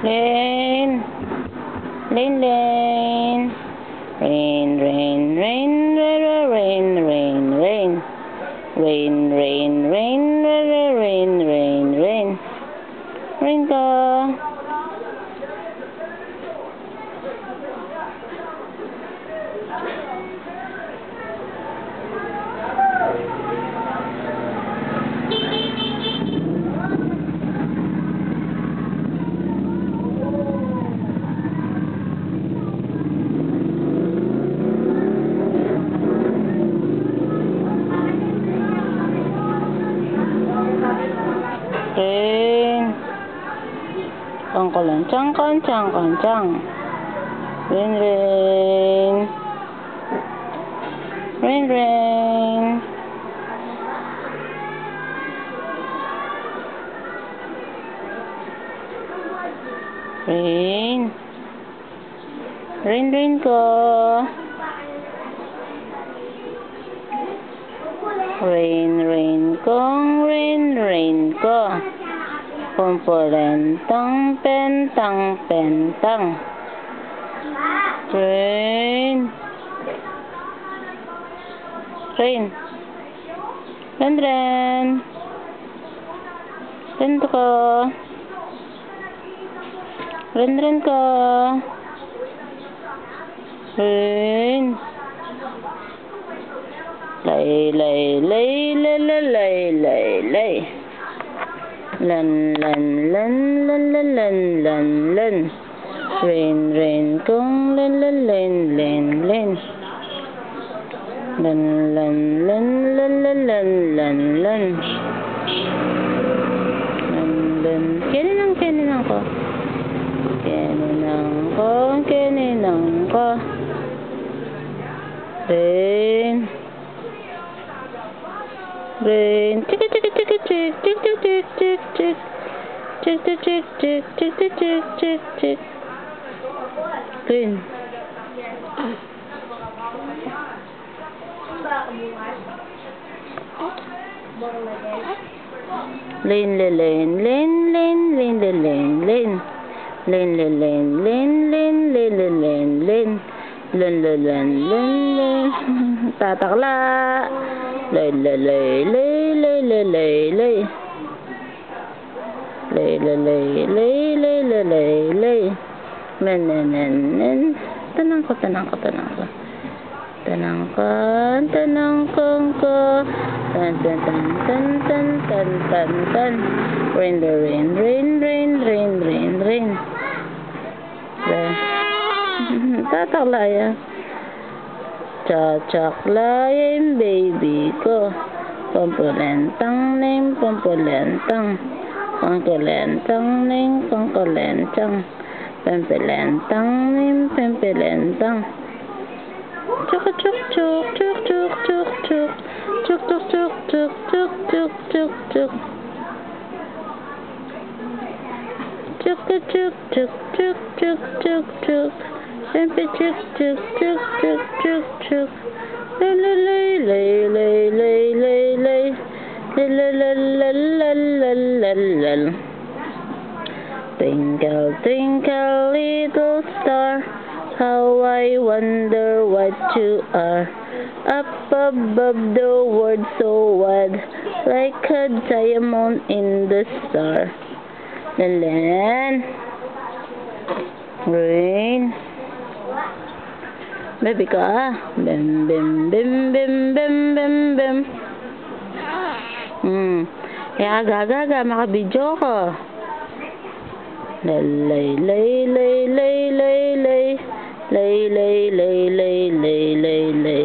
Rain, rain, rain, rain, rain, rain, rain, rain, rain, rain, rain, rain, rain, rain, rain, rain ka. Rain. Kangkalan, changkan, changkan, chang. Rain, rain. Rain, rain. Rain. Rain, rain ko. Rain, rain kong, rain ko. Pumpulentang, pentang, pentang. Rain. Rain. Rain, rain. Rain ko. Rain, rain ko. Rain. Lay, lay, lay, lay, lay, lay, lay. Lan, lan, lan, lan, lan, lan, lan, lan. Rain, rain kong, lan, lan, lan, lan, lan. Lan, lan, lan, lan, lan, lan, lan, lan. Lan, lan. Kininang ko. Kininang ko, kininang ko. Rain. Rain, tick tick tick tick tick tick tick tick tick tick tick tick tick tick tick tick tick tick tick. Rain. Lane, lane, lane, lane, lane, lane, lane, lane, lane, lane, lane, lane, lane, lane, lane, lane, lane, lane, lane, tatakla. Lay, lay, lay, lay, lay, lay, lay, lay. Lay, lay, lay, lay, lay, lay, lay, lay. Men, men, men, men. Tanang ko. Tan, tan, tan, tan, tan, tan, tan, tan. Rain, rain, rain, rain, rain, rain, rain. Tatakla. Chachaklayin baby ko. Pampulentang ning pampulentang. Pangkulentang ning pangkulentang. Pampulentang ning pampulentang. Chuk chuk chuk chuk chuk chuk chuk. Chuk chuk chuk chuk chuk chuk chuk chuk. Chuk chuk chuk chuk chuk chuk chuk. Sempre chuk chuk chuk chuk chuk chuk. Lay lay lay lay lay lay lay. Lay lay lay lay lay lay lay. Twinkle twinkle little star, how I wonder what you are. Up above the world so wide, like a diamond in the star. Then rain. Baby ka, bim, bim, bim, bim, bim, bim, bim. Aga, makabidyo ko. Lay, lay, lay, lay, lay, lay. Lay, lay, lay, lay, lay, lay, lay.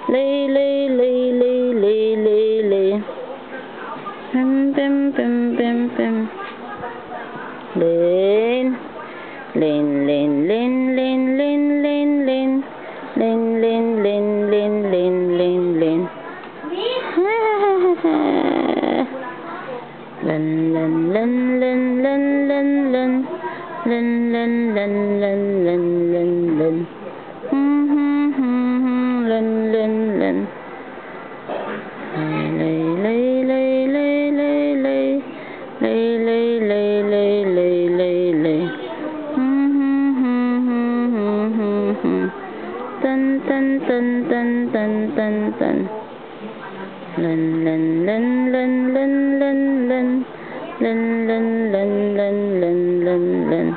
Lay, lay, lay, lay, lay, lay, lay. Bim, bim, bim, bim, bim. Lane. Lane, lane, lane, lane, lane, lane, lane. Lane, lane, lane, lane, lane, lane, lane. Lan, lan, lan, lan, lan, lan, lan. Lan, lan, lan, lan, lan, lan, lan. Lan, lan, lan. Lay, lay, lay, lay, lay, lay. Lay, lay, lay, lay, lay, lay, lay. Tan tan tan tan tan tan tan. Lan lan lan lan lan lan lan. Lan lan lan lan lan lan lan.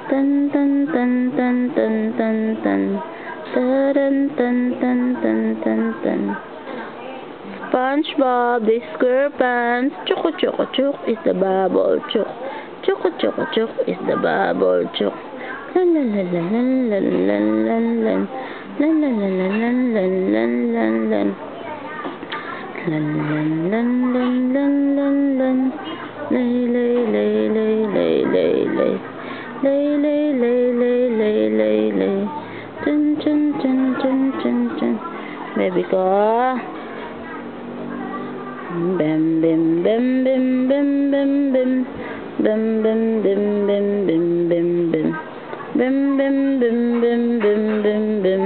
Tan tan tan tan tan tan tan. Taran tan tan tan tan tan. SpongeBob the SquarePants. Choco choco choc is the bubble choc. Choco choco choc is the bubble choc. Lan lan lan lan lan lan lan lan. Lan lan lan lan lan lan lan lan. Lan lan lan lan lan lan lan. Lay lay lay lay lay lay lay. Lay lay lay lay lay lay lay. Chun chun chun chun chun chun. Baby ko. Bim bim bim bim bim bim bim. Bim bim bim bim bim bim bim. Bim bim bim bim bim bim bim.